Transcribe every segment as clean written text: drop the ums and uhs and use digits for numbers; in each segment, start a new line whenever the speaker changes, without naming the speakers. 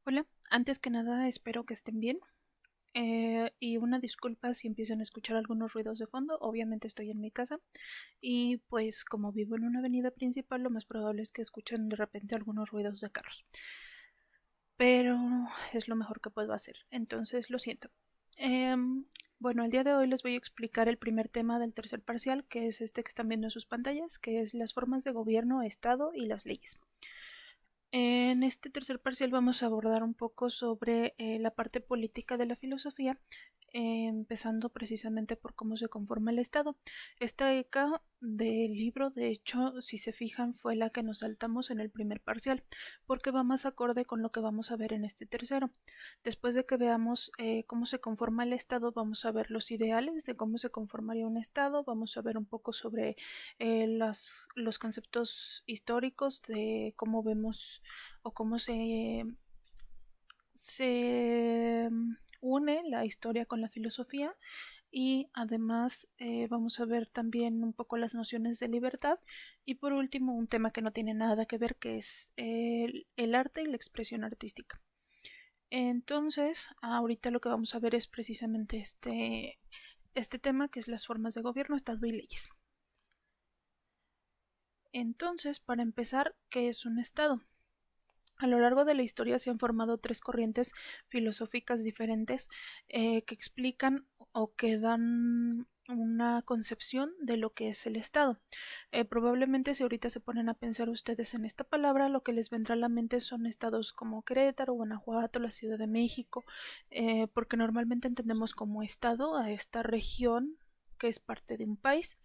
Hola, antes que nada espero que estén bien y una disculpa si empiezan a escuchar algunos ruidos de fondo, obviamente estoy en mi casa y pues como vivo en una avenida principal lo más probable es que escuchen de repente algunos ruidos de carros, pero es lo mejor que puedo hacer, entonces lo siento. Em, bueno, el día de hoy les voy a explicar el primer tema del tercer parcial, que es este que están viendo en sus pantallas, que es las formas de gobierno, Estado y las leyes. En este tercer parcial vamos a abordar un poco sobre la parte política de la filosofía, empezando precisamente por cómo se conforma el Estado. Esta ECA del libro, de hecho, si se fijan, fue la que nos saltamos en el primer parcial, porque va más acorde con lo que vamos a ver en este tercero. Después de que veamos cómo se conforma el Estado, vamos a ver los ideales de cómo se conformaría un Estado, vamos a ver un poco sobre los conceptos históricos de cómo vemos o cómo se une la historia con la filosofía y además vamos a ver también un poco las nociones de libertad y por último un tema que no tiene nada que ver que es el arte y la expresión artística. Entonces, ahorita lo que vamos a ver es precisamente este tema que es las formas de gobierno, Estado y leyes. Entonces, para empezar, ¿qué es un Estado? A lo largo de la historia se han formado tres corrientes filosóficas diferentes que explican o que dan una concepción de lo que es el Estado. Probablemente si ahorita se ponen a pensar ustedes en esta palabra, lo que les vendrá a la mente son estados como Querétaro, Guanajuato, la Ciudad de México, porque normalmente entendemos como Estado a esta región que es parte de un país,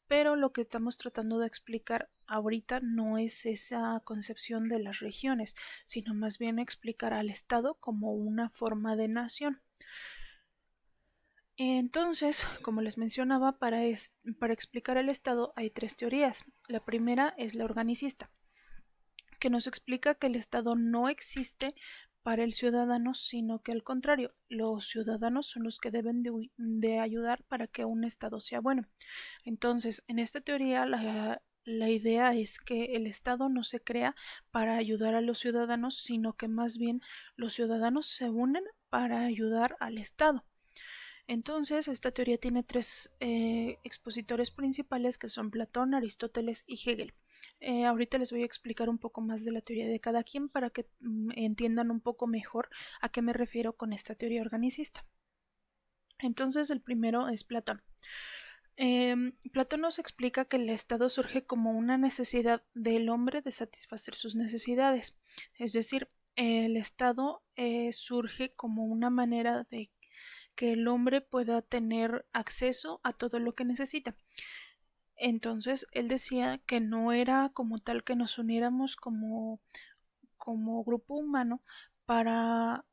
pero lo que estamos tratando de explicar ahorita no es esa concepción de las regiones, sino más bien explicar al Estado como una forma de nación. Entonces, como les mencionaba, para explicar el Estado hay tres teorías. La primera es la organicista, que nos explica que el Estado no existe para el ciudadano, sino que al contrario, los ciudadanos son los que deben de ayudar para que un Estado sea bueno. Entonces, en esta teoría, la idea es que el Estado no se crea para ayudar a los ciudadanos, sino que más bien los ciudadanos se unen para ayudar al Estado. Entonces, esta teoría tiene tres expositores principales que son Platón, Aristóteles y Hegel. Ahorita les voy a explicar un poco más de la teoría de cada quien para que entiendan un poco mejor a qué me refiero con esta teoría organicista. Entonces, el primero es Platón. Platón nos explica que el Estado surge como una necesidad del hombre de satisfacer sus necesidades. Es decir, el Estado surge como una manera de que el hombre pueda tener acceso a todo lo que necesita. Entonces, él decía que no era como tal que nos uniéramos como grupo humano para,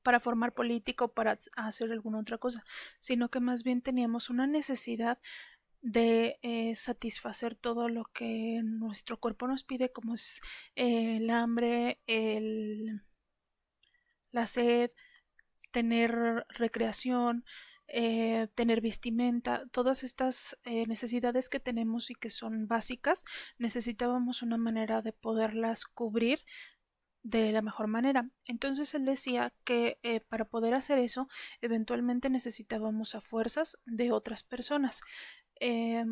para formar política o para hacer alguna otra cosa, sino que más bien teníamos una necesidad de satisfacer todo lo que nuestro cuerpo nos pide, como es el hambre, la sed, tener recreación, tener vestimenta, todas estas necesidades que tenemos y que son básicas, necesitábamos una manera de poderlas cubrir de la mejor manera. Entonces él decía que para poder hacer eso, eventualmente necesitábamos a fuerzas de otras personas. Eh,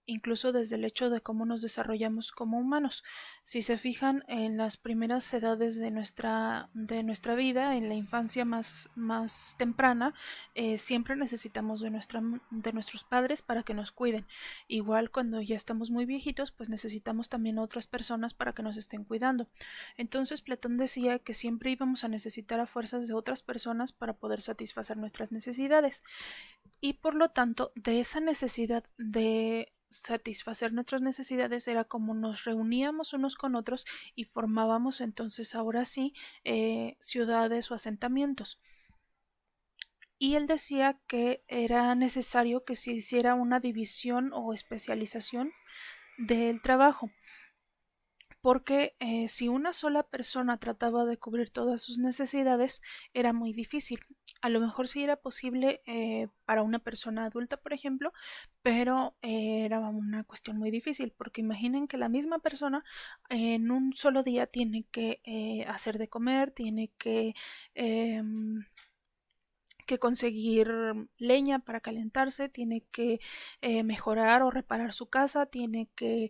Incluso desde el hecho de cómo nos desarrollamos como humanos. Si se fijan en las primeras edades de nuestra vida, en la infancia más temprana, siempre necesitamos de nuestros padres para que nos cuiden. Igual cuando ya estamos muy viejitos, pues necesitamos también otras personas para que nos estén cuidando. Entonces Platón decía que siempre íbamos a necesitar a fuerzas de otras personas para poder satisfacer nuestras necesidades y por lo tanto de esa necesidad de satisfacer nuestras necesidades era como nos reuníamos unos con otros y formábamos entonces ahora sí ciudades o asentamientos. Y él decía que era necesario que se hiciera una división o especialización del trabajo. porque si una sola persona trataba de cubrir todas sus necesidades, era muy difícil. A lo mejor sí era posible para una persona adulta, por ejemplo, pero era una cuestión muy difícil, porque imaginen que la misma persona en un solo día tiene que hacer de comer, tiene que conseguir leña para calentarse, tiene que mejorar o reparar su casa, tiene que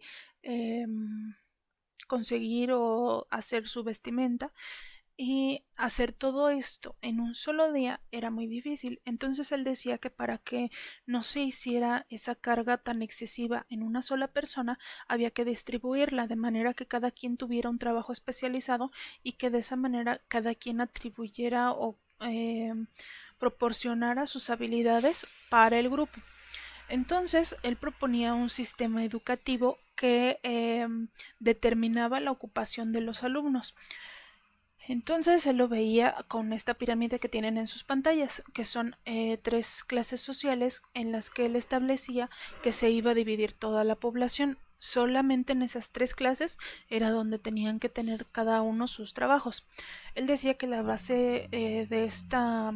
conseguir o hacer su vestimenta, y hacer todo esto en un solo día era muy difícil. Entonces él decía que para que no se hiciera esa carga tan excesiva en una sola persona, había que distribuirla de manera que cada quien tuviera un trabajo especializado y que de esa manera cada quien atribuyera o proporcionara sus habilidades para el grupo. Entonces, él proponía un sistema educativo que determinaba la ocupación de los alumnos. Entonces él lo veía con esta pirámide que tienen en sus pantallas, que son tres clases sociales en las que él establecía que se iba a dividir toda la población. Solamente en esas tres clases era donde tenían que tener cada uno sus trabajos. Él decía que la base de esta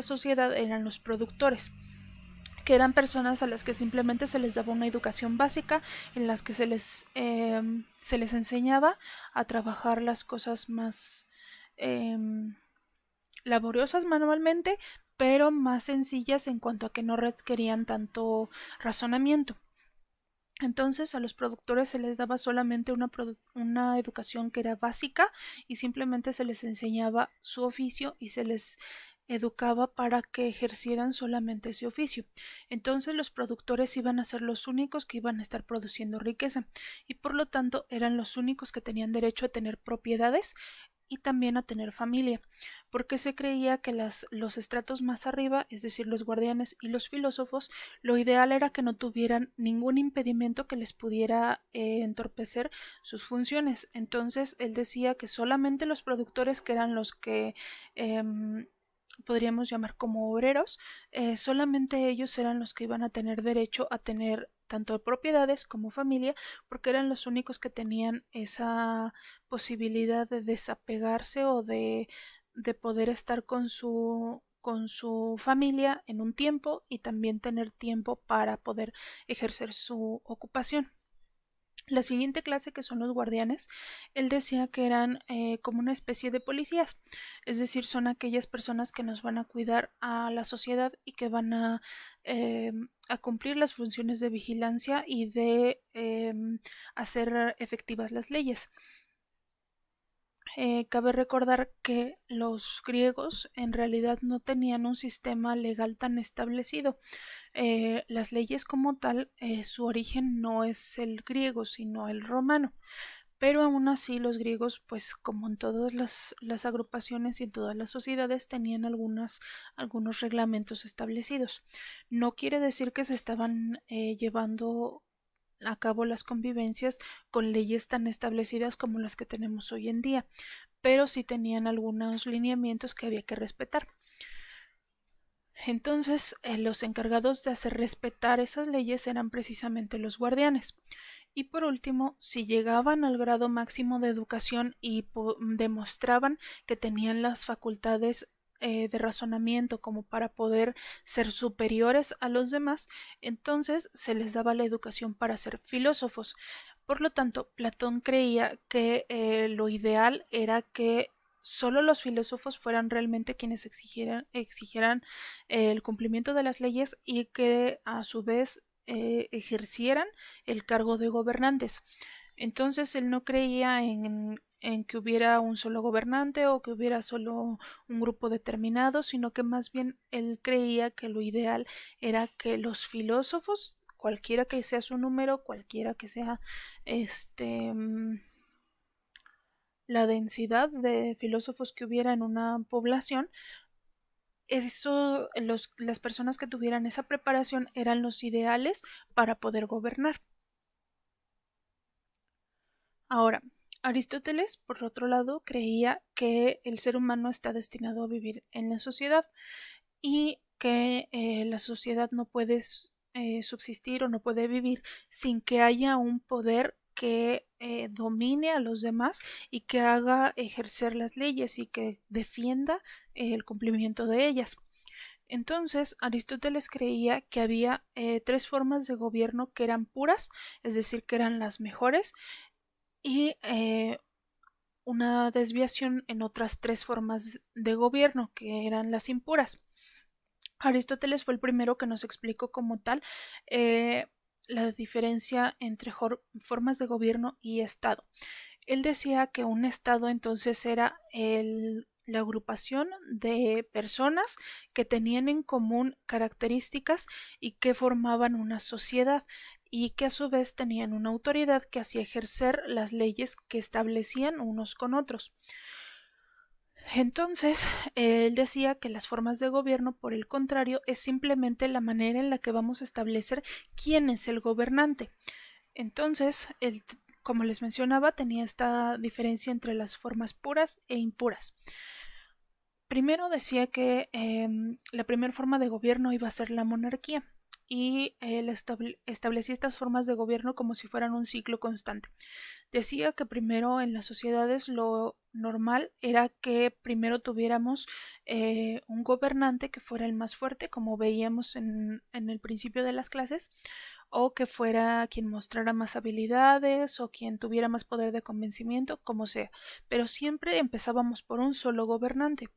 sociedad eran los productores, que eran personas a las que simplemente se les daba una educación básica en las que se les enseñaba a trabajar las cosas más eh, laboriosas manualmente, pero más sencillas en cuanto a que no requerían tanto razonamiento. Entonces a los productores se les daba solamente una educación que era básica y simplemente se les enseñaba su oficio y se les educaba para que ejercieran solamente ese oficio. Entonces los productores iban a ser los únicos que iban a estar produciendo riqueza y por lo tanto eran los únicos que tenían derecho a tener propiedades y también a tener familia, porque se creía que los estratos más arriba, es decir, los guardianes y los filósofos, lo ideal era que no tuvieran ningún impedimento que les pudiera entorpecer sus funciones. Entonces él decía que solamente los productores, que eran los que podríamos llamar como obreros, solamente ellos eran los que iban a tener derecho a tener tanto propiedades como familia, porque eran los únicos que tenían esa posibilidad de desapegarse o de poder estar con su familia en un tiempo y también tener tiempo para poder ejercer su ocupación. La siguiente clase, que son los guardianes, él decía que eran como una especie de policías, es decir, son aquellas personas que nos van a cuidar a la sociedad y que van a cumplir las funciones de vigilancia y de hacer efectivas las leyes. Cabe recordar que los griegos en realidad no tenían un sistema legal tan establecido. Las leyes como tal, su origen no es el griego, sino el romano. Pero aún así los griegos, pues como en todas las agrupaciones y en todas las sociedades, tenían algunos reglamentos establecidos. No quiere decir que se estaban llevando a cabo las convivencias con leyes tan establecidas como las que tenemos hoy en día, pero sí tenían algunos lineamientos que había que respetar. Entonces, los encargados de hacer respetar esas leyes eran precisamente los guardianes. Y por último, si llegaban al grado máximo de educación y demostraban que tenían las facultades de razonamiento como para poder ser superiores a los demás, entonces se les daba la educación para ser filósofos. Por lo tanto, Platón creía que lo ideal era que solo los filósofos fueran realmente quienes exigieran el cumplimiento de las leyes y que a su vez ejercieran el cargo de gobernantes. Entonces él no creía en que hubiera un solo gobernante o que hubiera solo un grupo determinado, sino que más bien él creía que lo ideal era que los filósofos, cualquiera que sea su número, cualquiera que sea este la densidad de filósofos que hubiera en una población, las personas que tuvieran esa preparación eran los ideales para poder gobernar. Ahora, Aristóteles, por otro lado, creía que el ser humano está destinado a vivir en la sociedad y que la sociedad no puede subsistir o no puede vivir sin que haya un poder que domine a los demás y que haga ejercer las leyes y que defienda el cumplimiento de ellas. Entonces, Aristóteles creía que había tres formas de gobierno que eran puras, es decir, que eran las mejores, y una desviación en otras tres formas de gobierno, que eran las impuras. Aristóteles fue el primero que nos explicó como tal eh, la diferencia entre formas de gobierno y Estado. Él decía que un Estado entonces era la agrupación de personas que tenían en común características y que formaban una sociedad y que a su vez tenían una autoridad que hacía ejercer las leyes que establecían unos con otros. Entonces, él decía que las formas de gobierno, por el contrario, es simplemente la manera en la que vamos a establecer quién es el gobernante. Entonces, como les mencionaba, tenía esta diferencia entre las formas puras e impuras. Primero decía que la primera forma de gobierno iba a ser la monarquía y él establecía estas formas de gobierno como si fueran un ciclo constante. Decía que primero en las sociedades lo normal era que primero tuviéramos un gobernante que fuera el más fuerte, como veíamos en el principio de las clases, o que fuera quien mostrara más habilidades o quien tuviera más poder de convencimiento, como sea, pero siempre empezábamos por un solo gobernante.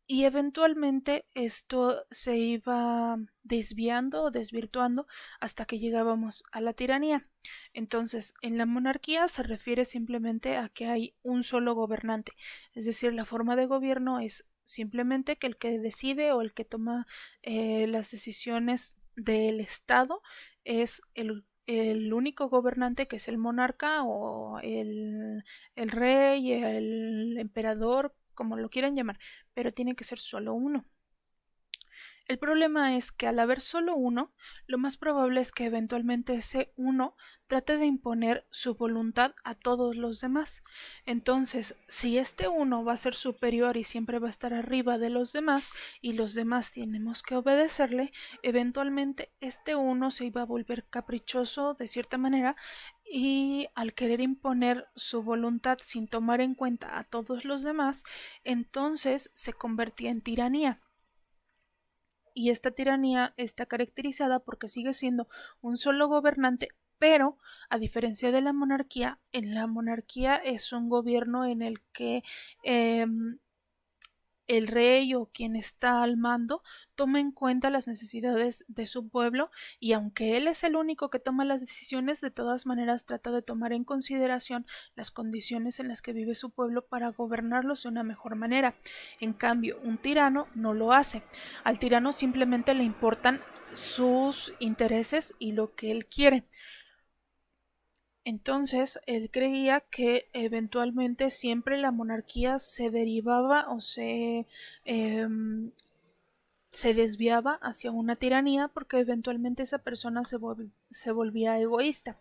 Y eventualmente esto se iba desviando o desvirtuando hasta que llegábamos a la tiranía. Entonces, en la monarquía se refiere simplemente a que hay un solo gobernante, es decir, la forma de gobierno es simplemente que el que decide o el que toma las decisiones del Estado es el único gobernante, que es el monarca o el rey, el emperador, como lo quieran llamar, pero tiene que ser solo uno. El problema es que al haber solo uno, lo más probable es que eventualmente ese uno trate de imponer su voluntad a todos los demás. Entonces, si este uno va a ser superior y siempre va a estar arriba de los demás y los demás tenemos que obedecerle, eventualmente este uno se iba a volver caprichoso de cierta manera y al querer imponer su voluntad sin tomar en cuenta a todos los demás, entonces se convertía en tiranía. Y esta tiranía está caracterizada porque sigue siendo un solo gobernante, pero a diferencia de la monarquía, en la monarquía es un gobierno en el que eh, el rey o quien está al mando toma en cuenta las necesidades de su pueblo y aunque él es el único que toma las decisiones, de todas maneras trata de tomar en consideración las condiciones en las que vive su pueblo para gobernarlos de una mejor manera. En cambio, un tirano no lo hace. Al tirano simplemente le importan sus intereses y lo que él quiere. Entonces, él creía que eventualmente siempre la monarquía se derivaba o se desviaba hacia una tiranía porque eventualmente esa persona se volvía egoísta.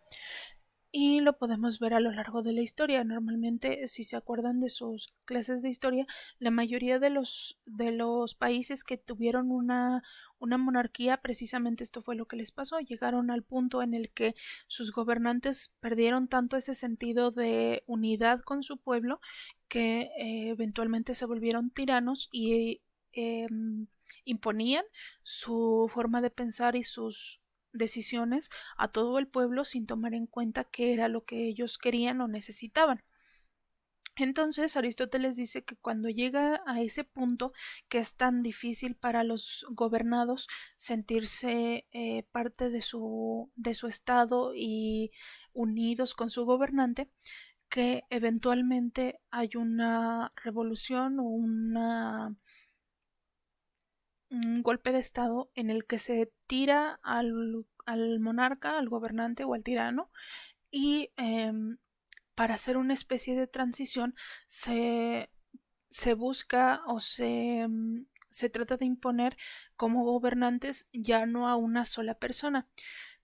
Y lo podemos ver a lo largo de la historia. Normalmente, si se acuerdan de sus clases de historia, la mayoría de los países que tuvieron una monarquía, precisamente esto fue lo que les pasó. Llegaron al punto en el que sus gobernantes perdieron tanto ese sentido de unidad con su pueblo que eventualmente se volvieron tiranos y imponían su forma de pensar y sus decisiones a todo el pueblo sin tomar en cuenta qué era lo que ellos querían o necesitaban. Entonces Aristóteles dice que cuando llega a ese punto que es tan difícil para los gobernados sentirse parte de su estado y unidos con su gobernante, que eventualmente hay una revolución o un golpe de estado en el que se tira al monarca, al gobernante o al tirano y para hacer una especie de transición se, se busca o se trata de imponer como gobernantes ya no a una sola persona,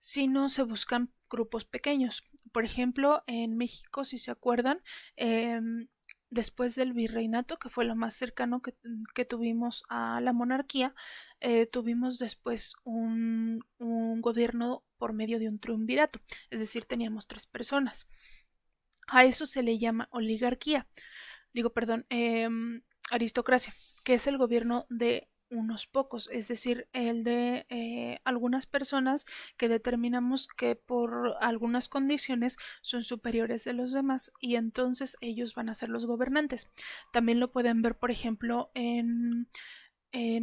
sino se buscan grupos pequeños. Por ejemplo, en México, si se acuerdan, después del virreinato, que fue lo más cercano que tuvimos a la monarquía, tuvimos después un gobierno por medio de un triunvirato, es decir, teníamos 3 personas. A eso se le llama oligarquía, aristocracia, que es el gobierno de unos pocos, es decir, el de algunas personas que determinamos que por algunas condiciones son superiores de los demás y entonces ellos van a ser los gobernantes. También lo pueden ver, por ejemplo, en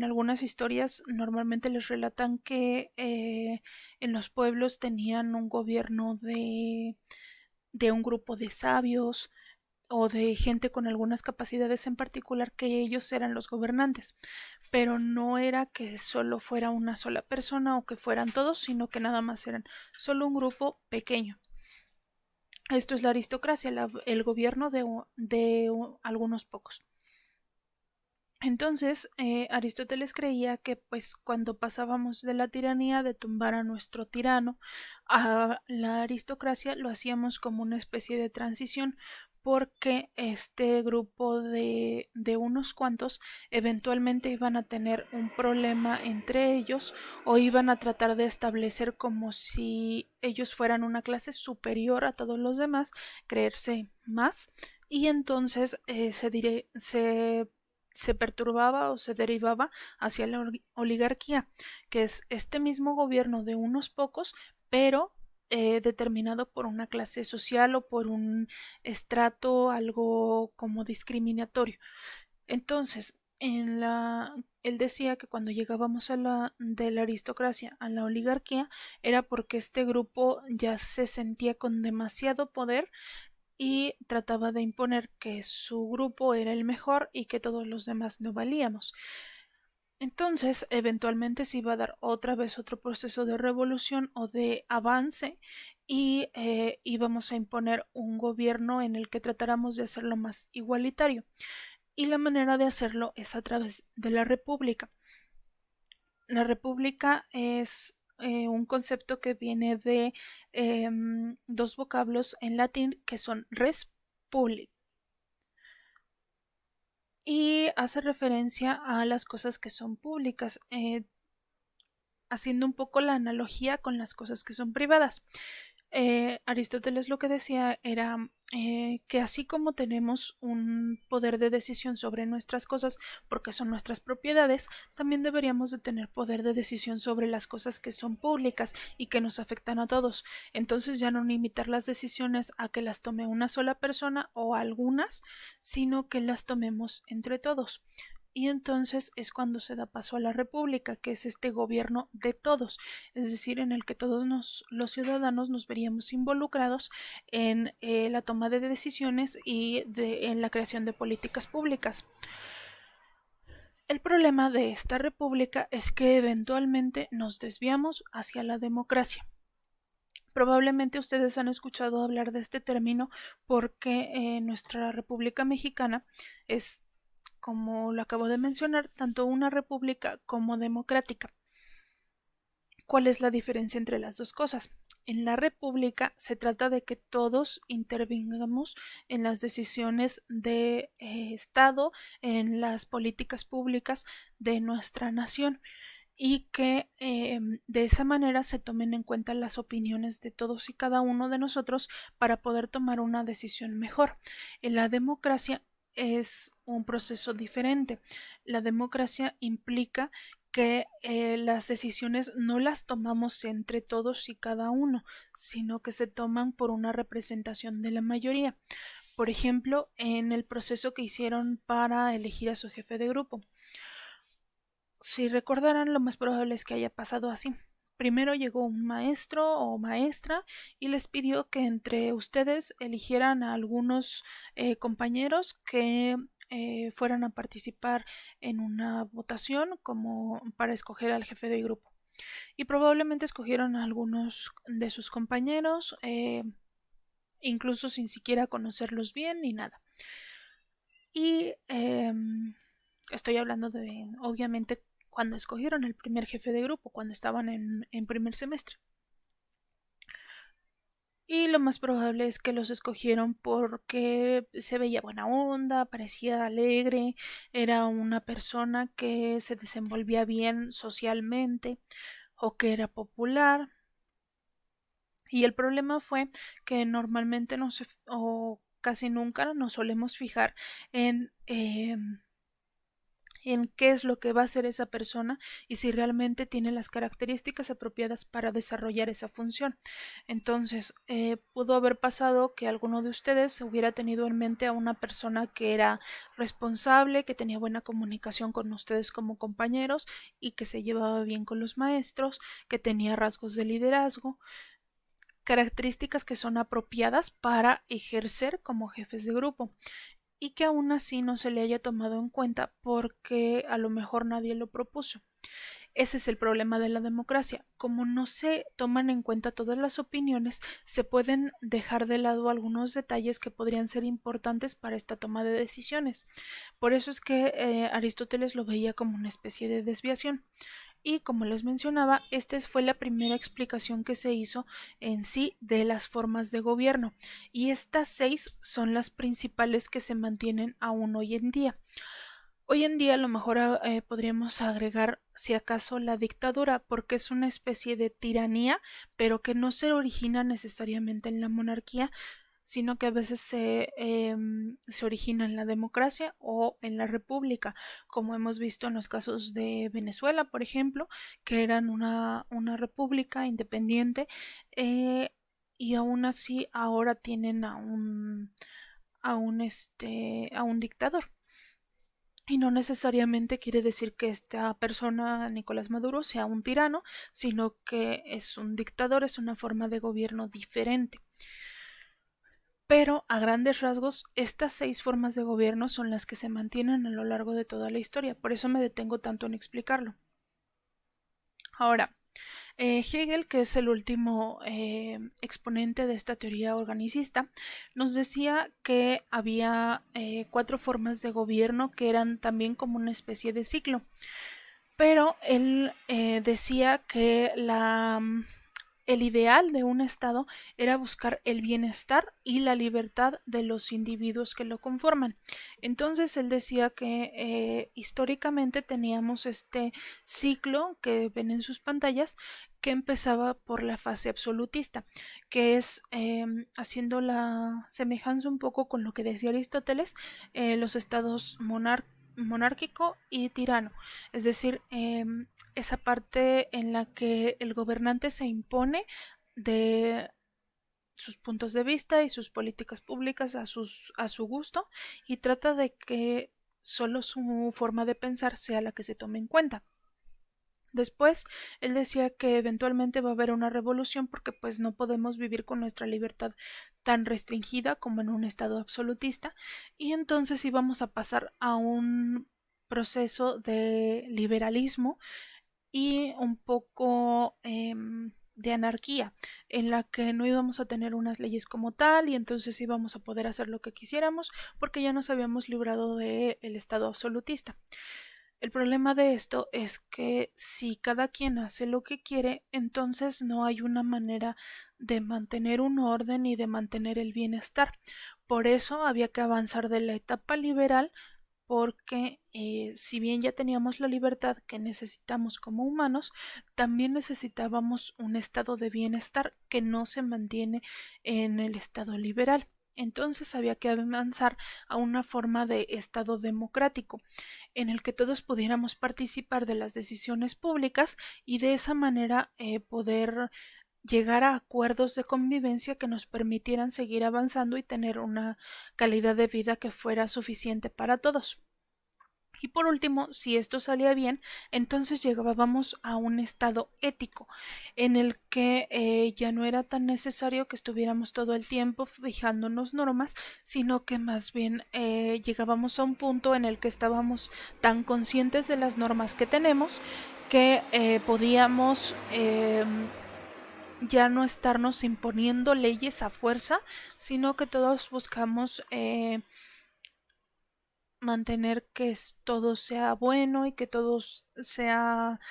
algunas historias normalmente les relatan que en los pueblos tenían un gobierno de un grupo de sabios o de gente con algunas capacidades en particular, que ellos eran los gobernantes, pero no era que solo fuera una sola persona o que fueran todos, sino que nada más eran solo un grupo pequeño. Esto es la aristocracia, el gobierno de algunos pocos. Entonces, Aristóteles creía que pues cuando pasábamos de la tiranía de tumbar a nuestro tirano a la aristocracia, lo hacíamos como una especie de transición, porque este grupo de unos cuantos eventualmente iban a tener un problema entre ellos o iban a tratar de establecer como si ellos fueran una clase superior a todos los demás, creerse más, y entonces se perturbaba o se derivaba hacia la oligarquía, que es este mismo gobierno de unos pocos, pero determinado por una clase social o por un estrato algo como discriminatorio. Entonces, él decía que cuando llegábamos de la aristocracia a la oligarquía era porque este grupo ya se sentía con demasiado poder y trataba de imponer que su grupo era el mejor y que todos los demás no valíamos. Entonces, eventualmente se iba a dar otra vez otro proceso de revolución o de avance y íbamos a imponer un gobierno en el que tratáramos de hacerlo más igualitario. Y la manera de hacerlo es a través de la república. La república es un concepto que viene de dos vocablos en latín que son res public y hace referencia a las cosas que son públicas, haciendo un poco la analogía con las cosas que son privadas. Aristóteles lo que decía era que así como tenemos un poder de decisión sobre nuestras cosas porque son nuestras propiedades, también deberíamos de tener poder de decisión sobre las cosas que son públicas y que nos afectan a todos. Entonces ya no limitar las decisiones a que las tome una sola persona o algunas, sino que las tomemos entre todos. Y entonces es cuando se da paso a la república, que es este gobierno de todos, es decir, en el que todos los ciudadanos nos veríamos involucrados en la toma de decisiones y en la creación de políticas públicas. El problema de esta república es que eventualmente nos desviamos hacia la democracia. Probablemente ustedes han escuchado hablar de este término porque nuestra República Mexicana es, como lo acabo de mencionar, tanto una república como democrática. ¿Cuál es la diferencia entre las dos cosas? En la república se trata de que todos intervengamos en las decisiones de Estado, en las políticas públicas de nuestra nación y que de esa manera se tomen en cuenta las opiniones de todos y cada uno de nosotros para poder tomar una decisión mejor. En la democracia es un proceso diferente. La democracia implica que las decisiones no las tomamos entre todos y cada uno, sino que se toman por una representación de la mayoría. Por ejemplo, en el proceso que hicieron para elegir a su jefe de grupo. Si recordarán, lo más probable es que haya pasado así. Primero llegó un maestro o maestra y les pidió que entre ustedes eligieran a algunos compañeros que fueran a participar en una votación como para escoger al jefe de grupo. Y probablemente escogieron a algunos de sus compañeros, incluso sin siquiera conocerlos bien ni nada. Y estoy hablando de, obviamente, cuando escogieron el primer jefe de grupo, cuando estaban en primer semestre. y lo más probable es que los escogieron porque se veía buena onda, parecía alegre, era una persona que se desenvolvía bien socialmente o que era popular. Y el problema fue que normalmente no se, o casi nunca nos solemos fijar en en qué es lo que va a hacer esa persona y si realmente tiene las características apropiadas para desarrollar esa función. Entonces, pudo haber pasado que alguno de ustedes hubiera tenido en mente a una persona que era responsable, que tenía buena comunicación con ustedes como compañeros y que se llevaba bien con los maestros, que tenía rasgos de liderazgo, características que son apropiadas para ejercer como jefes de grupo y que aún así no se le haya tomado en cuenta porque a lo mejor nadie lo propuso. Ese es el problema de la democracia. Como no se toman en cuenta todas las opiniones, se pueden dejar de lado algunos detalles que podrían ser importantes para esta toma de decisiones. Por eso es que Aristóteles lo veía como una especie de desviación. Y como les mencionaba, esta fue la primera explicación que se hizo en sí de las formas de gobierno. Y estas 6 son las principales que se mantienen aún hoy en día. Hoy en día a lo mejor podríamos agregar si acaso la dictadura porque es una especie de tiranía pero que no se origina necesariamente en la monarquía sino que a veces se origina en la democracia o en la república, como hemos visto en los casos de Venezuela, por ejemplo, que eran una república independiente y aún así ahora tienen a un dictador. Y no necesariamente quiere decir que esta persona, Nicolás Maduro, sea un tirano, sino que es un dictador, es una forma de gobierno diferente. Pero a grandes rasgos, estas 6 formas de gobierno son las que se mantienen a lo largo de toda la historia, por eso me detengo tanto en explicarlo. Ahora, Hegel, que es el último exponente de esta teoría organicista, nos decía que había 4 formas de gobierno que eran también como una especie de ciclo, pero él decía que el ideal de un Estado era buscar el bienestar y la libertad de los individuos que lo conforman. Entonces él decía que históricamente teníamos este ciclo que ven en sus pantallas que empezaba por la fase absolutista, que es haciendo la semejanza un poco con lo que decía Aristóteles, los estados monárquico y tirano, es decir, esa parte en la que el gobernante se impone de sus puntos de vista y sus políticas públicas a su gusto y trata de que solo su forma de pensar sea la que se tome en cuenta. Después, él decía que eventualmente va a haber una revolución porque pues no podemos vivir con nuestra libertad tan restringida como en un estado absolutista y entonces íbamos a pasar a un proceso de liberalismo y un poco de anarquía, en la que no íbamos a tener unas leyes como tal y entonces íbamos a poder hacer lo que quisiéramos porque ya nos habíamos librado del estado absolutista. El problema de esto es que si cada quien hace lo que quiere, entonces no hay una manera de mantener un orden y de mantener el bienestar. Por eso había que avanzar de la etapa liberal porque si bien ya teníamos la libertad que necesitamos como humanos, también necesitábamos un estado de bienestar que no se mantiene en el estado liberal. Entonces había que avanzar a una forma de estado democrático en el que todos pudiéramos participar de las decisiones públicas y de esa manera poder llegar a acuerdos de convivencia que nos permitieran seguir avanzando y tener una calidad de vida que fuera suficiente para todos. Y por último, si esto salía bien, entonces llegábamos a un estado ético en el que ya no era tan necesario que estuviéramos todo el tiempo fijándonos normas, sino que más bien llegábamos a un punto en el que estábamos tan conscientes de las normas que tenemos que podíamos ya no estarnos imponiendo leyes a fuerza, sino que todos buscamos mantener que todo sea bueno y que todo sea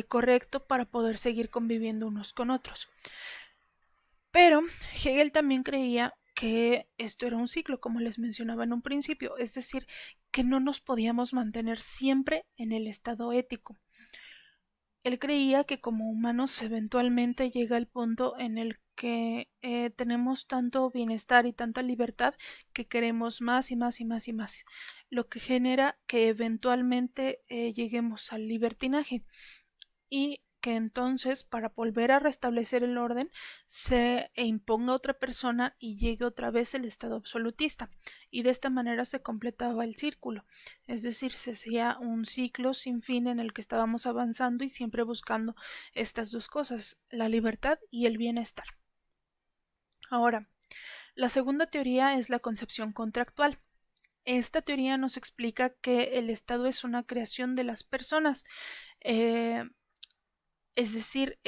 correcto para poder seguir conviviendo unos con otros. Pero Hegel también creía que esto era un ciclo, como les mencionaba en un principio, es decir, que no nos podíamos mantener siempre en el estado ético. Él creía que como humanos eventualmente llega el punto en el que tenemos tanto bienestar y tanta libertad que queremos más y más y más y más, lo que genera que eventualmente lleguemos al libertinaje y que entonces para volver a restablecer el orden se imponga otra persona y llegue otra vez el estado absolutista, y de esta manera se completaba el círculo, es decir, se hacía un ciclo sin fin en el que estábamos avanzando y siempre buscando estas dos cosas, la libertad y el bienestar. Ahora, la segunda teoría es la concepción contractual. Esta teoría nos explica que el Estado es una creación de las personas, eh, es decir,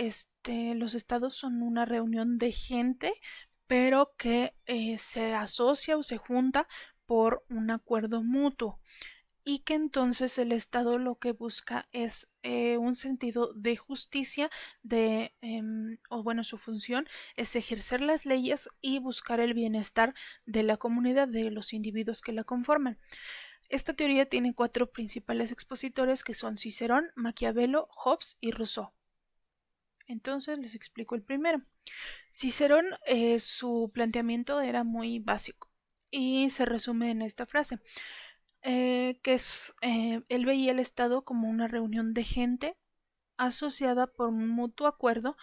los estados son una reunión de gente, pero que se asocia o se junta por un acuerdo mutuo y que entonces el Estado lo que busca es un sentido de justicia, o bueno, su función es ejercer las leyes y buscar el bienestar de la comunidad, de los individuos que la conforman. Esta teoría tiene cuatro principales expositores que son Cicerón, Maquiavelo, Hobbes y Rousseau. Entonces les explico el primero. Cicerón, su planteamiento era muy básico y se resume en esta frase, él veía el Estado como una reunión de gente asociada por un mutuo acuerdo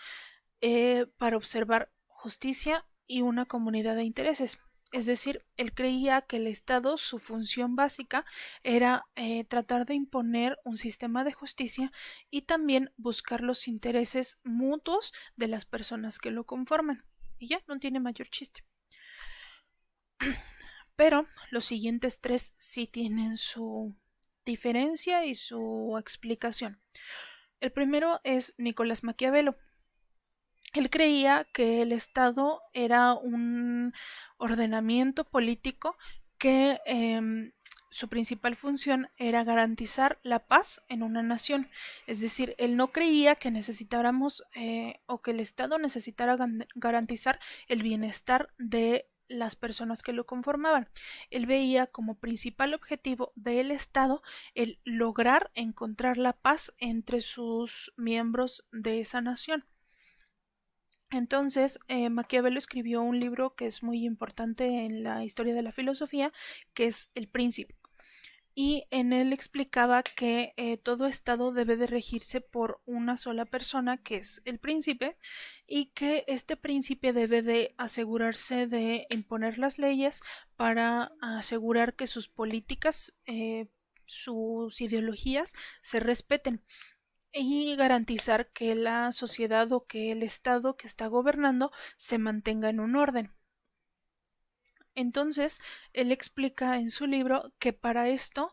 para observar justicia y una comunidad de intereses. Es decir, él creía que el Estado, su función básica, era tratar de imponer un sistema de justicia y también buscar los intereses mutuos de las personas que lo conforman. Y ya, no tiene mayor chiste. Pero los siguientes tres sí tienen su diferencia y su explicación. El primero es Nicolás Maquiavelo. Él creía que el Estado era un ordenamiento político que su principal función era garantizar la paz en una nación. Es decir, él no creía que necesitáramos o que el Estado necesitara garantizar el bienestar de las personas que lo conformaban. Él veía como principal objetivo del Estado el lograr encontrar la paz entre sus miembros de esa nación. Entonces, Maquiavelo escribió un libro que es muy importante en la historia de la filosofía, que es El Príncipe. Y en él explicaba que todo estado debe de regirse por una sola persona, que es el príncipe, y que este príncipe debe de asegurarse de imponer las leyes para asegurar que sus políticas, sus ideologías se respeten y garantizar que la sociedad o que el Estado que está gobernando se mantenga en un orden. Entonces, él explica en su libro que para esto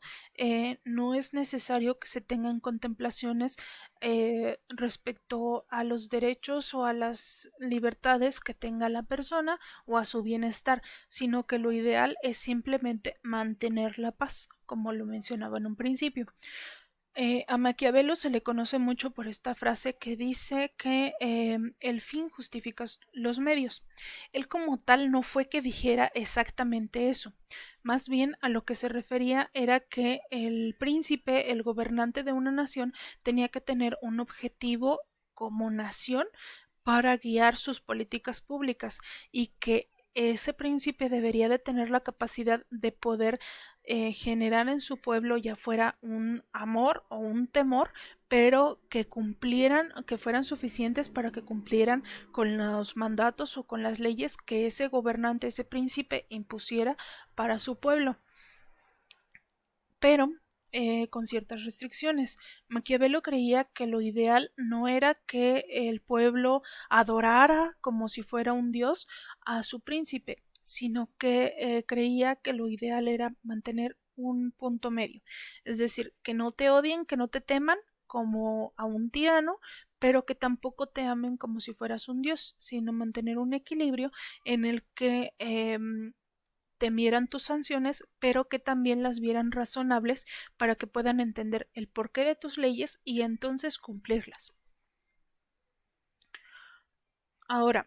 no es necesario que se tengan contemplaciones respecto a los derechos o a las libertades que tenga la persona o a su bienestar, sino que lo ideal es simplemente mantener la paz, como lo mencionaba en un principio. A Maquiavelo se le conoce mucho por esta frase que dice que el fin justifica los medios. Él como tal no fue que dijera exactamente eso. Más bien a lo que se refería era que el príncipe, el gobernante de una nación, tenía que tener un objetivo como nación para guiar sus políticas públicas y que ese príncipe debería de tener la capacidad de poder generar en su pueblo ya fuera un amor o un temor, pero que cumplieran, que fueran suficientes para que cumplieran con los mandatos o con las leyes que ese gobernante, ese príncipe impusiera para su pueblo. Pero con ciertas restricciones. Maquiavelo creía que lo ideal no era que el pueblo adorara como si fuera un dios a su príncipe, sino que creía que lo ideal era mantener un punto medio, es decir, que no te odien, que no te teman como a un tirano, pero que tampoco te amen como si fueras un dios, sino mantener un equilibrio en el que temieran tus sanciones, pero que también las vieran razonables para que puedan entender el porqué de tus leyes y entonces cumplirlas. Ahora,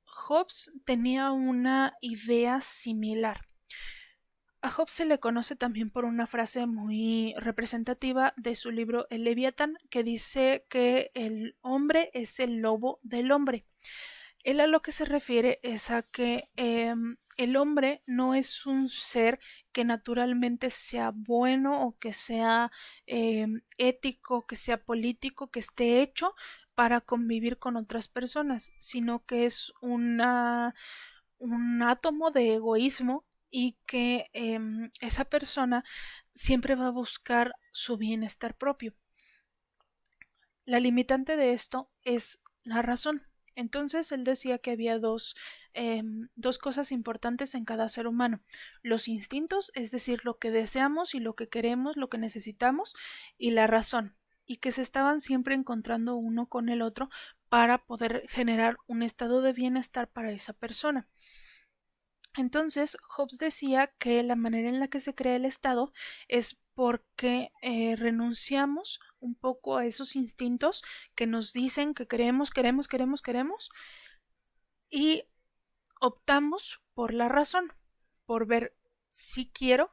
Hobbes tenía una idea similar. A Hobbes se le conoce también por una frase muy representativa de su libro El Leviatán, que dice que el hombre es el lobo del hombre. Él a lo que se refiere es a que el hombre no es un ser que naturalmente sea bueno o que sea ético, que sea político, que esté hecho para convivir con otras personas, sino que es un átomo de egoísmo y que esa persona siempre va a buscar su bienestar propio. La limitante de esto es la razón. Entonces él decía que había dos cosas importantes en cada ser humano. Los instintos, es decir, lo que deseamos y lo que queremos, lo que necesitamos, y la razón. Y que se estaban siempre encontrando uno con el otro para poder generar un estado de bienestar para esa persona. Entonces, Hobbes decía que la manera en la que se crea el Estado es porque renunciamos un poco a esos instintos que nos dicen que queremos y optamos por la razón, por ver si quiero,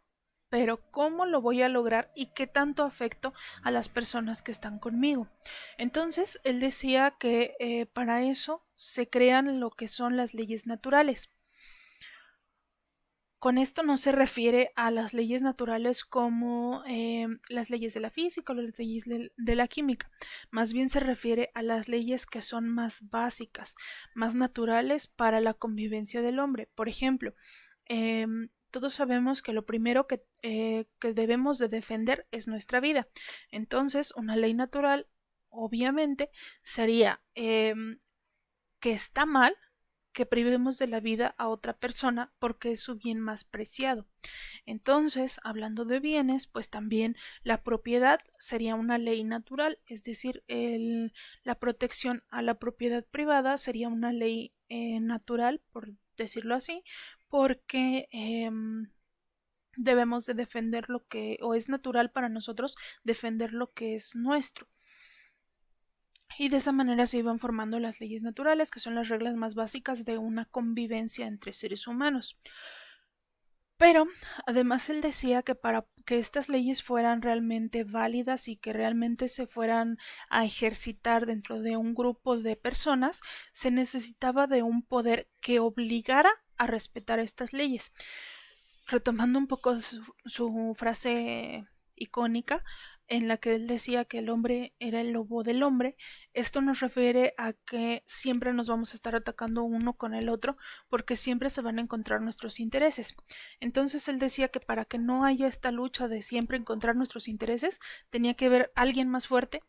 pero cómo lo voy a lograr y qué tanto afecto a las personas que están conmigo. Entonces, él decía que para eso se crean lo que son las leyes naturales. Con esto no se refiere a las leyes naturales como las leyes de la física o las leyes de la química, más bien se refiere a las leyes que son más básicas, más naturales para la convivencia del hombre. Por ejemplo, todos sabemos que lo primero que debemos de defender es nuestra vida. Entonces, una ley natural, obviamente, sería que está mal que privemos de la vida a otra persona porque es su bien más preciado. Entonces, hablando de bienes, pues también la propiedad sería una ley natural, es decir, la protección a la propiedad privada sería una ley natural, por decirlo así, porque debemos de defender lo que, o es natural para nosotros defender lo que es nuestro. Y de esa manera se iban formando las leyes naturales, que son las reglas más básicas de una convivencia entre seres humanos. Pero además él decía que para que estas leyes fueran realmente válidas y que realmente se fueran a ejercitar dentro de un grupo de personas, se necesitaba de un poder que obligara a respetar estas leyes. Retomando un poco su frase icónica, en la que él decía que el hombre era el lobo del hombre, esto nos refiere a que siempre nos vamos a estar atacando uno con el otro porque siempre se van a encontrar nuestros intereses. Entonces él decía que para que no haya esta lucha de siempre encontrar nuestros intereses, tenía que haber alguien más fuerte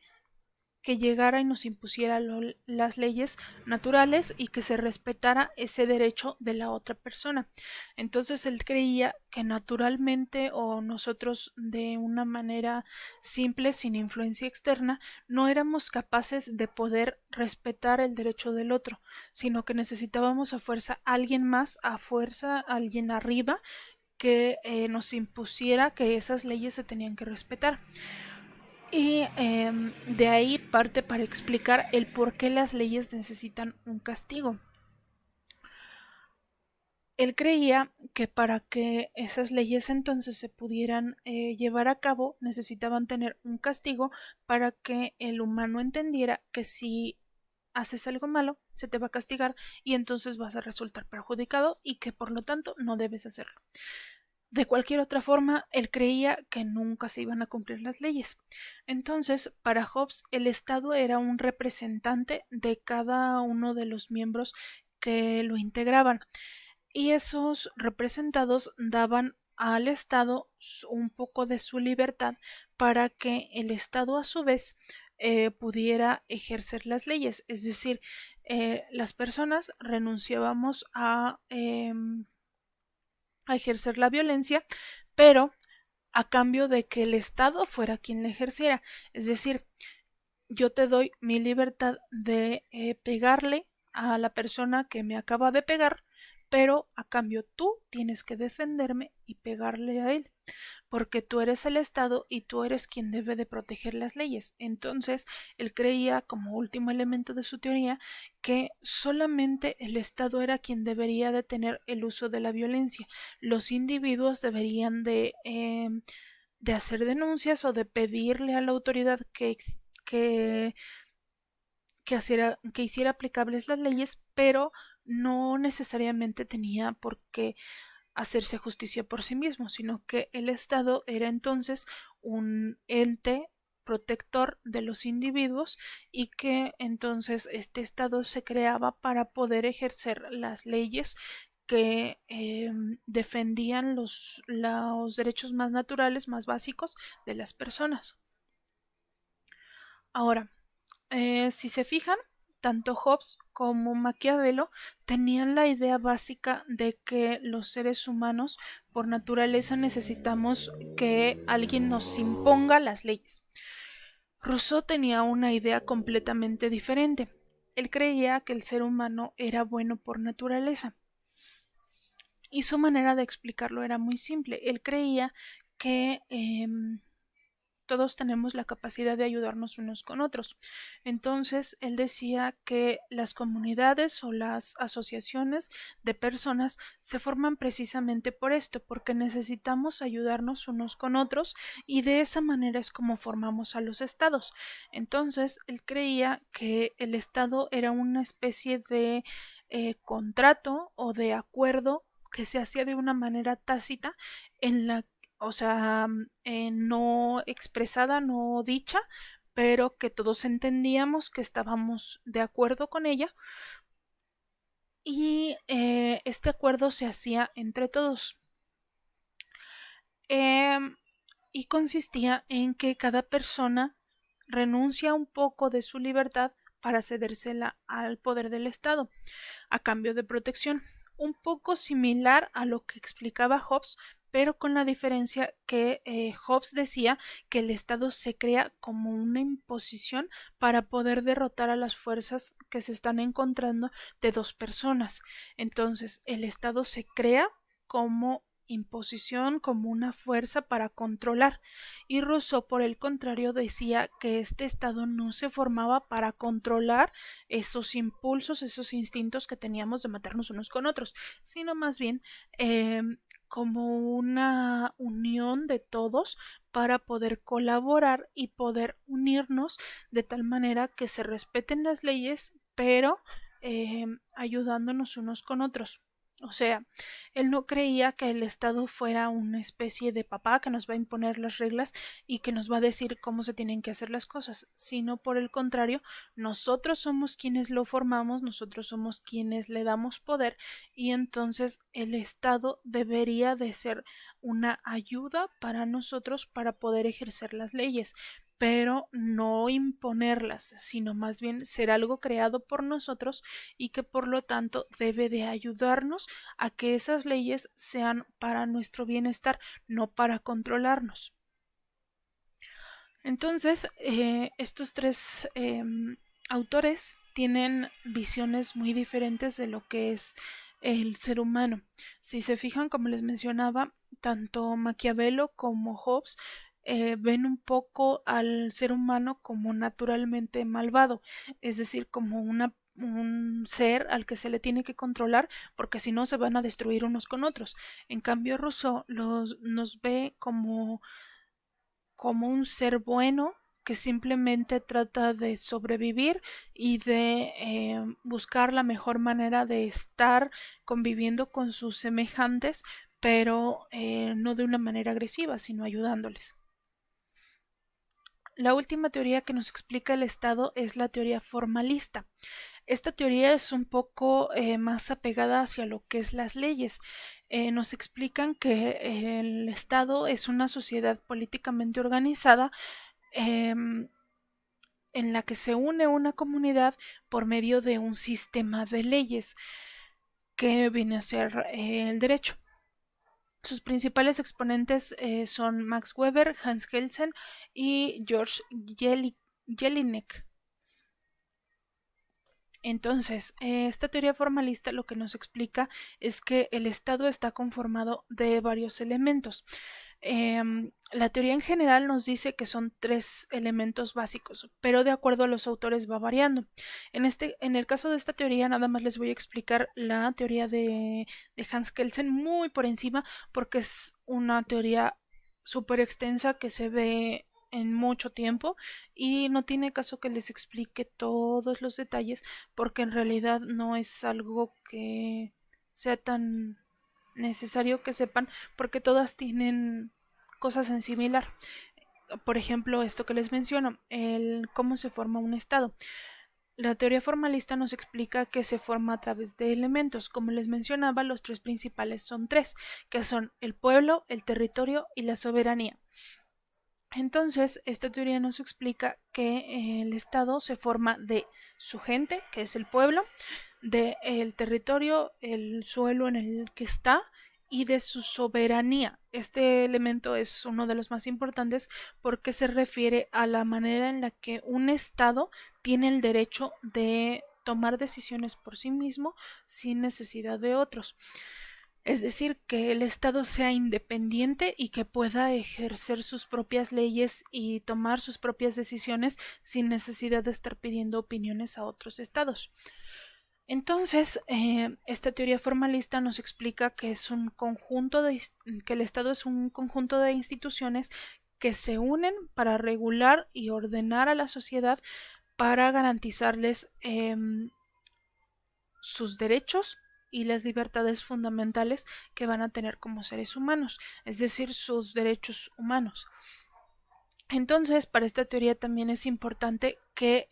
que llegara y nos impusiera las leyes naturales y que se respetara ese derecho de la otra persona. Entonces él creía que naturalmente o nosotros de una manera simple, sin influencia externa, no éramos capaces de poder respetar el derecho del otro, sino que necesitábamos a fuerza alguien más, a fuerza alguien arriba que nos impusiera que esas leyes se tenían que respetar. Y de ahí parte para explicar el por qué las leyes necesitan un castigo. Él creía que para que esas leyes entonces se pudieran llevar a cabo necesitaban tener un castigo para que el humano entendiera que si haces algo malo se te va a castigar y entonces vas a resultar perjudicado y que por lo tanto no debes hacerlo. De cualquier otra forma, él creía que nunca se iban a cumplir las leyes. Entonces, para Hobbes, el Estado era un representante de cada uno de los miembros que lo integraban. Y esos representados daban al Estado un poco de su libertad para que el Estado a su vez pudiera ejercer las leyes. Es decir, las personas renunciábamos a ejercer la violencia, pero a cambio de que el Estado fuera quien la ejerciera. Es decir, yo te doy mi libertad de pegarle a la persona que me acaba de pegar, pero a cambio tú tienes que defenderme y pegarle a él, porque tú eres el Estado y tú eres quien debe de proteger las leyes. Entonces, él creía, como último elemento de su teoría, que solamente el Estado era quien debería de tener el uso de la violencia. Los individuos deberían de hacer denuncias o de pedirle a la autoridad que hiciera aplicables las leyes, pero no necesariamente tenía por qué hacerse justicia por sí mismo, sino que el Estado era entonces un ente protector de los individuos y que entonces este Estado se creaba para poder ejercer las leyes que defendían los derechos más naturales, más básicos de las personas. Ahora, si se fijan, tanto Hobbes como Maquiavelo tenían la idea básica de que los seres humanos por naturaleza necesitamos que alguien nos imponga las leyes. Rousseau tenía una idea completamente diferente. Él creía que el ser humano era bueno por naturaleza. Y su manera de explicarlo era muy simple. Él creía que todos tenemos la capacidad de ayudarnos unos con otros. Entonces, él decía que las comunidades o las asociaciones de personas se forman precisamente por esto, porque necesitamos ayudarnos unos con otros y de esa manera es como formamos a los estados. Entonces, él creía que el estado era una especie de contrato o de acuerdo que se hacía de una manera tácita en la o sea, no expresada, no dicha, pero que todos entendíamos que estábamos de acuerdo con ella y este acuerdo se hacía entre todos. Eh, y consistía en que cada persona renuncia un poco de su libertad para cedérsela al poder del Estado, a cambio de protección, un poco similar a lo que explicaba Hobbes, pero con la diferencia que Hobbes decía que el Estado se crea como una imposición para poder derrotar a las fuerzas que se están encontrando de dos personas. Entonces, el Estado se crea como imposición, como una fuerza para controlar. Y Rousseau, por el contrario, decía que este estado no se formaba para controlar esos impulsos, esos instintos que teníamos de matarnos unos con otros, sino más bien como una unión de todos para poder colaborar y poder unirnos de tal manera que se respeten las leyes, pero ayudándonos unos con otros. O sea, él no creía que el Estado fuera una especie de papá que nos va a imponer las reglas y que nos va a decir cómo se tienen que hacer las cosas, sino por el contrario, nosotros somos quienes lo formamos, nosotros somos quienes le damos poder y entonces el Estado debería de ser una ayuda para nosotros para poder ejercer las leyes, pero no imponerlas, sino más bien ser algo creado por nosotros y que por lo tanto debe de ayudarnos a que esas leyes sean para nuestro bienestar, no para controlarnos. Entonces, estos tres autores tienen visiones muy diferentes de lo que es el ser humano. Si se fijan, como les mencionaba, tanto Maquiavelo como Hobbes ven un poco al ser humano como naturalmente malvado, es decir, como un ser al que se le tiene que controlar porque si no se van a destruir unos con otros. En cambio, Rousseau nos ve como un ser bueno que simplemente trata de sobrevivir y de buscar la mejor manera de estar conviviendo con sus semejantes, pero no de una manera agresiva, sino ayudándoles. La última teoría que nos explica el Estado es la teoría formalista. Esta teoría es un poco más apegada hacia lo que es las leyes. Nos explican que el Estado es una sociedad políticamente organizada en la que se une una comunidad por medio de un sistema de leyes que viene a ser el derecho. Sus principales exponentes son Max Weber, Hans Kelsen y George Jelinek. Entonces, esta teoría formalista lo que nos explica es que el Estado está conformado de varios elementos. La teoría en general nos dice que son 3 elementos básicos, pero de acuerdo a los autores va variando. En el caso de esta teoría, nada más les voy a explicar la teoría de Hans Kelsen muy por encima, porque es una teoría súper extensa que se ve en mucho tiempo y no tiene caso que les explique todos los detalles, porque en realidad no es algo que sea tan necesario que sepan, porque todas tienen cosas en similar. Por ejemplo, esto que les menciono, el cómo se forma un estado. La teoría formalista nos explica que se forma a través de elementos. Como les mencionaba, los 3 principales son 3, que son el pueblo, el territorio y la soberanía. Entonces, esta teoría nos explica que el Estado se forma de su gente, que es el pueblo, de el territorio, el suelo en el que está y de su soberanía. Este elemento es uno de los más importantes porque se refiere a la manera en la que un Estado tiene el derecho de tomar decisiones por sí mismo sin necesidad de otros. Es decir, que el Estado sea independiente y que pueda ejercer sus propias leyes y tomar sus propias decisiones sin necesidad de estar pidiendo opiniones a otros estados. Entonces, esta teoría formalista nos explica que es un conjunto que el Estado es un conjunto de instituciones que se unen para regular y ordenar a la sociedad para garantizarles sus derechos y las libertades fundamentales que van a tener como seres humanos, es decir, sus derechos humanos. Entonces, para esta teoría también es importante que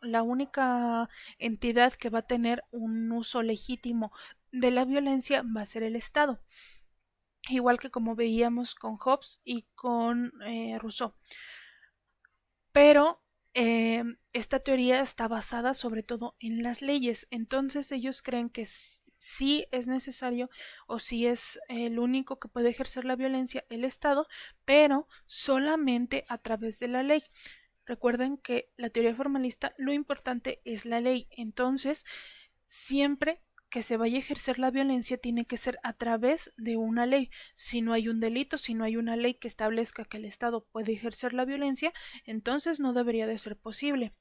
la única entidad que va a tener un uso legítimo de la violencia va a ser el Estado, igual que como veíamos con Hobbes y con Rousseau. Pero esta teoría está basada sobre todo en las leyes, entonces ellos creen que sí es necesario o sí es el único que puede ejercer la violencia el Estado, pero solamente a través de la ley. Recuerden que la teoría formalista lo importante es la ley, entonces siempre que se vaya a ejercer la violencia tiene que ser a través de una ley. Si no hay un delito, si no hay una ley que establezca que el Estado puede ejercer la violencia, entonces no debería de ser posible.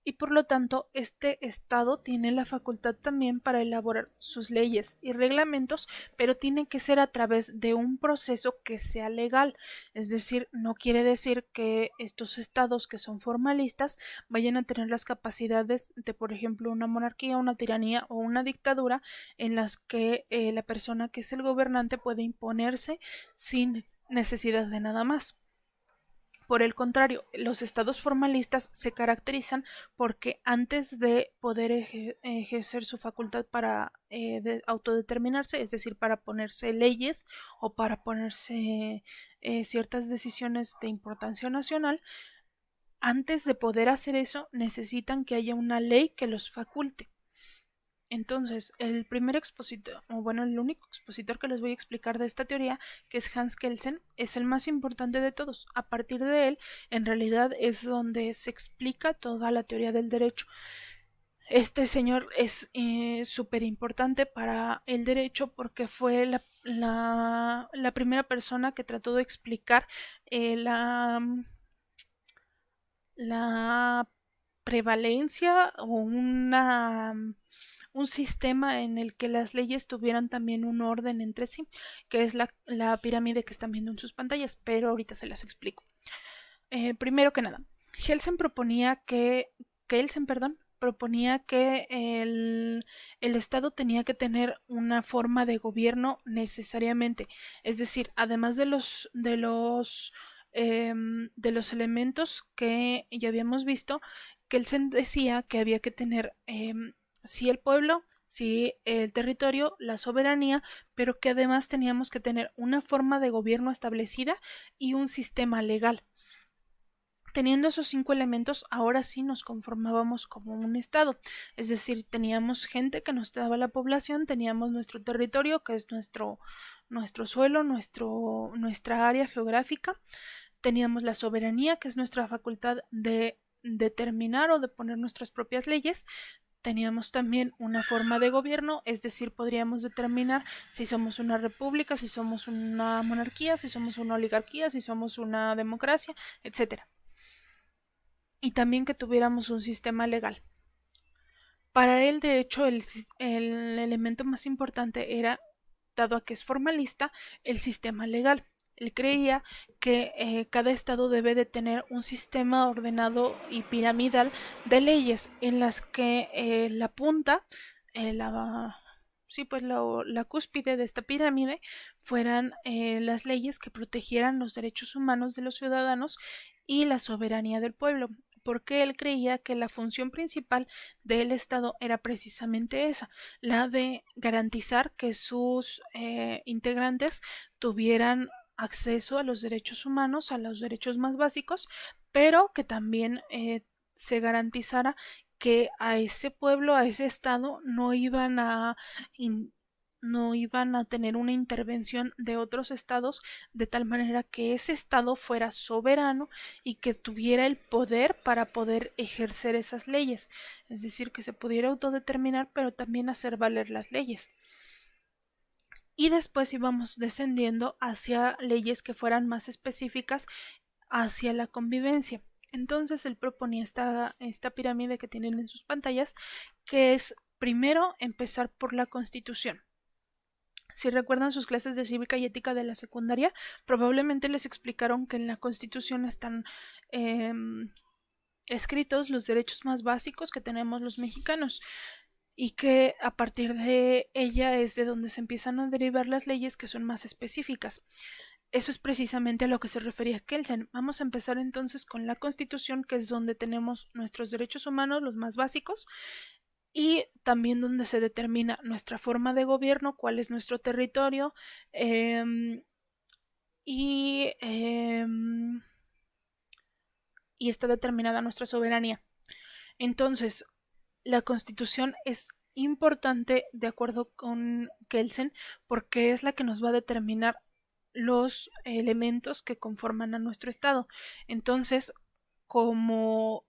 Y por lo tanto este Estado tiene la facultad también para elaborar sus leyes y reglamentos, pero tiene que ser a través de un proceso que sea legal, es decir, no quiere decir que estos estados que son formalistas vayan a tener las capacidades de, por ejemplo, una monarquía, una tiranía o una dictadura en las que la persona que es el gobernante puede imponerse sin necesidad de nada más. Por el contrario, los estados formalistas se caracterizan porque antes de poder ejercer su facultad para autodeterminarse, es decir, para ponerse leyes o para ponerse ciertas decisiones de importancia nacional, antes de poder hacer eso necesitan que haya una ley que los faculte. Entonces, el primer expositor, o bueno, el único expositor que les voy a explicar de esta teoría, que es Hans Kelsen, es el más importante de todos. A partir de él, en realidad es donde se explica toda la teoría del derecho. Este señor es súper importante para el derecho porque fue la primera persona que trató de explicar la prevalencia o un sistema en el que las leyes tuvieran también un orden entre sí, que es la pirámide que están viendo en sus pantallas, pero ahorita se las explico. Primero que nada, Kelsen, perdón, proponía que el Estado tenía que tener una forma de gobierno necesariamente, es decir, además de los elementos que ya habíamos visto, Kelsen decía que había que tener sí el pueblo, sí el territorio, la soberanía, pero que además teníamos que tener una forma de gobierno establecida y un sistema legal. Teniendo esos 5 elementos, ahora sí nos conformábamos como un estado, es decir, teníamos gente que nos daba la población, teníamos nuestro territorio, que es nuestro suelo, nuestra área geográfica, teníamos la soberanía, que es nuestra facultad de determinar o de poner nuestras propias leyes. Teníamos también una forma de gobierno, es decir, podríamos determinar si somos una república, si somos una monarquía, si somos una oligarquía, si somos una democracia, etcétera. Y también que tuviéramos un sistema legal. Para él, de hecho, el elemento más importante era, dado a que es formalista, el sistema legal. Él creía que cada estado debe de tener un sistema ordenado y piramidal de leyes en las que la punta, la cúspide de esta pirámide fueran las leyes que protegieran los derechos humanos de los ciudadanos y la soberanía del pueblo, porque él creía que la función principal del Estado era precisamente esa, la de garantizar que sus integrantes tuvieran acceso a los derechos humanos, a los derechos más básicos, pero que también se garantizara que a ese pueblo, a ese estado, no iban a tener una intervención de otros estados, de tal manera que ese estado fuera soberano y que tuviera el poder para poder ejercer esas leyes, es decir, que se pudiera autodeterminar, pero también hacer valer las leyes. Y después íbamos descendiendo hacia leyes que fueran más específicas hacia la convivencia. Entonces él proponía esta pirámide que tienen en sus pantallas, que es primero empezar por la Constitución. Si recuerdan sus clases de cívica y ética de la secundaria, probablemente les explicaron que en la Constitución están escritos los derechos más básicos que tenemos los mexicanos y que a partir de ella es de donde se empiezan a derivar las leyes que son más específicas. Eso es precisamente a lo que se refería Kelsen. Vamos a empezar entonces con la Constitución, que es donde tenemos nuestros derechos humanos, los más básicos, y también donde se determina nuestra forma de gobierno, cuál es nuestro territorio, y está determinada nuestra soberanía. Entonces, la Constitución es importante, de acuerdo con Kelsen, porque es la que nos va a determinar los elementos que conforman a nuestro Estado. Entonces, como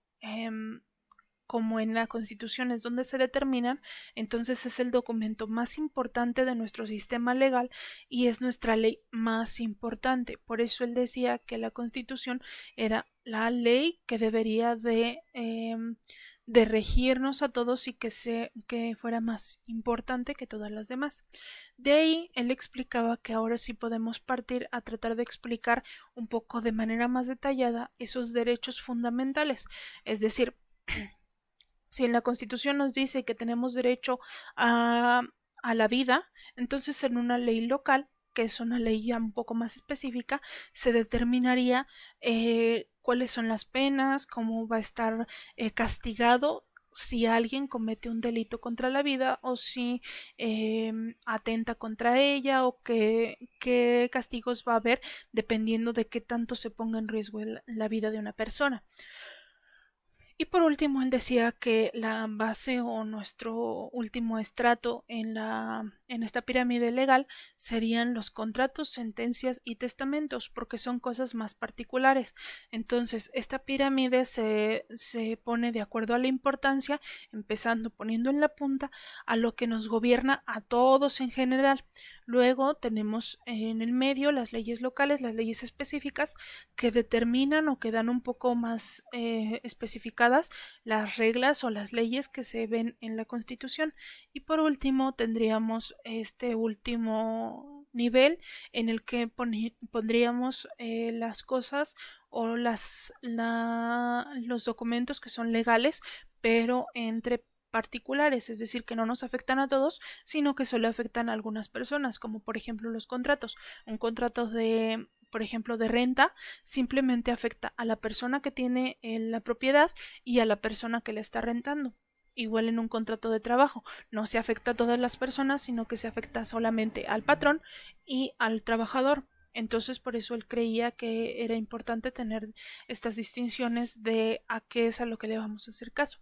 como en la Constitución es donde se determinan, entonces es el documento más importante de nuestro sistema legal y es nuestra ley más importante. Por eso él decía que la Constitución era la ley que debería de regirnos a todos y que fuera más importante que todas las demás. De ahí él explicaba que ahora sí podemos partir a tratar de explicar un poco de manera más detallada esos derechos fundamentales, es decir, si en la Constitución nos dice que tenemos derecho a, a la vida, entonces en una ley local, que es una ley ya un poco más específica, se determinaría cuáles son las penas, cómo va a estar castigado si alguien comete un delito contra la vida o si atenta contra ella o qué castigos va a haber dependiendo de qué tanto se ponga en riesgo la vida de una persona. Y por último, él decía que la base o nuestro último estrato en esta pirámide legal serían los contratos, sentencias y testamentos, porque son cosas más particulares. Entonces, esta pirámide se pone de acuerdo a la importancia, empezando poniendo en la punta a lo que nos gobierna a todos en general. Luego tenemos en el medio las leyes locales, las leyes específicas que determinan o que dan un poco más especificadas las reglas o las leyes que se ven en la Constitución. Y por último tendríamos este último nivel en el que pondríamos las cosas o los documentos que son legales, pero entre particulares, es decir, que no nos afectan a todos, sino que solo afectan a algunas personas, como por ejemplo los contratos. Un contrato de, por ejemplo, de renta simplemente afecta a la persona que tiene la propiedad y a la persona que la está rentando. Igual en un contrato de trabajo, no se afecta a todas las personas, sino que se afecta solamente al patrón y al trabajador. Entonces, por eso él creía que era importante tener estas distinciones de a qué es a lo que le vamos a hacer caso.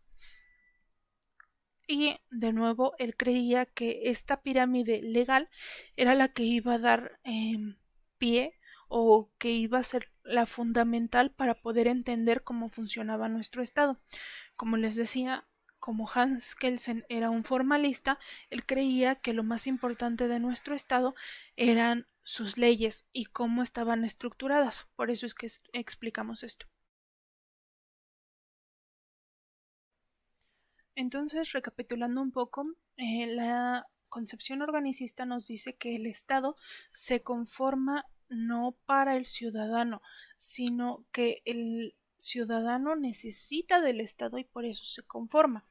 Y de nuevo, él creía que esta pirámide legal era la que iba a dar pie o que iba a ser la fundamental para poder entender cómo funcionaba nuestro Estado. Como les decía, como Hans Kelsen era un formalista, él creía que lo más importante de nuestro Estado eran sus leyes y cómo estaban estructuradas. Por eso es que explicamos esto. Entonces, recapitulando un poco, la concepción organicista nos dice que el Estado se conforma no para el ciudadano, sino que el ciudadano necesita del Estado y por eso se conforma.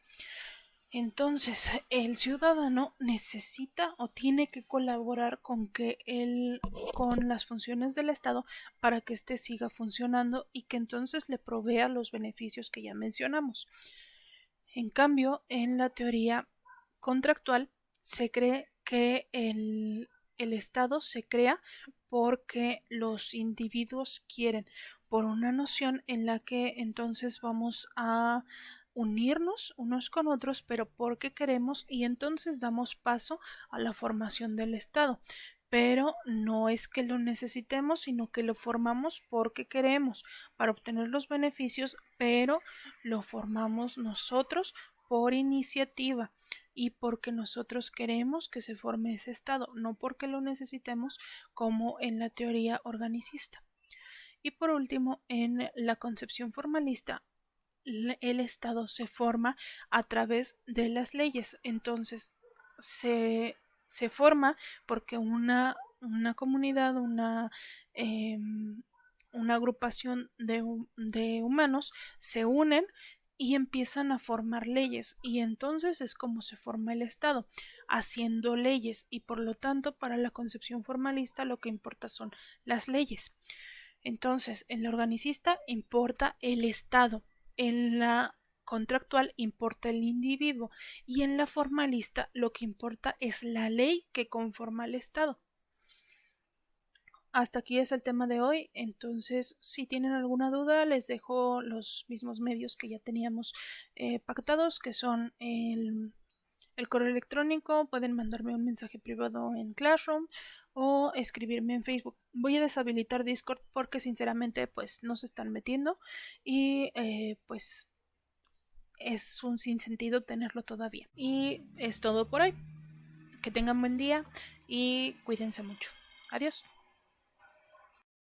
Entonces, el ciudadano necesita o tiene que colaborar con las funciones del Estado para que éste siga funcionando y que entonces le provea los beneficios que ya mencionamos. En cambio, en la teoría contractual se cree que el Estado se crea porque los individuos quieren, por una noción en la que entonces vamos a unirnos unos con otros, pero porque queremos y entonces damos paso a la formación del Estado. Pero no es que lo necesitemos, sino que lo formamos porque queremos, para obtener los beneficios, pero lo formamos nosotros por iniciativa y porque nosotros queremos que se forme ese Estado, no porque lo necesitemos como en la teoría organicista. Y por último, en la concepción formalista, el Estado se forma a través de las leyes. Entonces, se forma porque una comunidad, eh, una agrupación de humanos se unen y empiezan a formar leyes y entonces es como se forma el Estado, haciendo leyes y por lo tanto para la concepción formalista lo que importa son las leyes. Entonces, en la organicista importa el Estado, en la contractual importa el individuo y en la formalista lo que importa es la ley que conforma el Estado. Hasta aquí es el tema de hoy, entonces si tienen alguna duda les dejo los mismos medios que ya teníamos pactados, que son el correo electrónico, pueden mandarme un mensaje privado en Classroom o escribirme en Facebook. Voy a deshabilitar Discord porque sinceramente pues no se están metiendo y pues es un sinsentido tenerlo todavía. Y es todo por hoy. Que tengan buen día y cuídense mucho. Adiós.